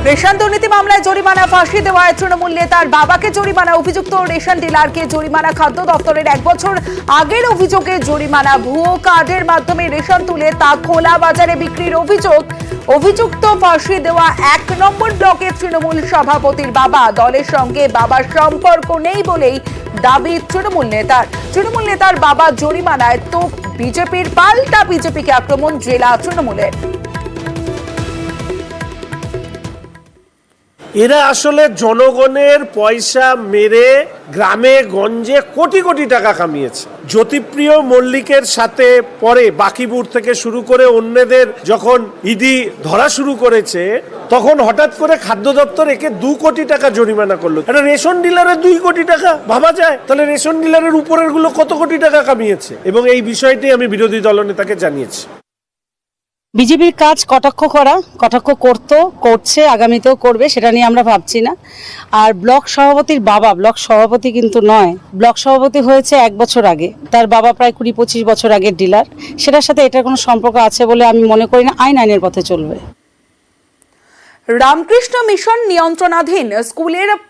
Ration দুর্নীতি মামলায় জরিমানা, ফাঁসি দেওয়ায় তৃণমূল নেতার বাবাকে জরিমানা, অভিযুক্ত রেশন ডিলারকে জরিমানা। খাদ্য দপ্তরের 1 বছর আগের অভিযোগে জরিমানা। ভুয়ো কার্ডের মাধ্যমে রেশন তুলে তা খোলা বাজারে বিক্রির অভিযোগ। অভিযুক্ত ফাঁসি দেওয়া 1 নম্বর ব্লকের তৃণমূল সভাপতির বাবা। দলের সঙ্গে বাবার সম্পর্ক নেই বলেই দাবি তৃণমূল নেতার বাবা জরিমানায় তো বিজেপির পাল্টা বিজেপিকে আক্রমণ জেলা তৃণমূলের। এরা আসলে জনগণের পয়সা মেরে গ্রামে গঞ্জে কোটি কোটি টাকা কামিয়েছে। জ্যোতিপ্রিয় মল্লিকের সাথে পরে বাকিপুর থেকে শুরু করে অন্যদের যখন ইডি ধরা শুরু করেছে, তখন হঠাৎ করে খাদ্য দপ্তর একে 2 কোটি টাকা জরিমানা করলো। একটা রেশন ডিলারের 2 কোটি টাকা ভাবা যায়? তাহলে রেশন ডিলারের উপরের গুলো কত কোটি টাকা কামিয়েছে। এবং এই বিষয়টি আমি বিরোধী দলনেতাকে জানিয়েছি। বিজেপির কাজ কটাক্ষ করা, কটাক্ষ করছে, আগামীতেও করবে, সেটা নিয়ে আমরা ভাবছি না। আর ব্লক সভাপতির বাবা ব্লক সভাপতি কিন্তু নয়, ব্লক সভাপতি হয়েছে 1 বছর আগে। তার বাবা প্রায় 20-25 বছর আগের ডিলার। সেটার সাথে এটার কোনো সম্পর্ক আছে বলে আমি মনে করি না। আইনের পথে চলবে। রামকৃষ্ণ মিশন নিয়ন্ত্রণাধীন স্কুলের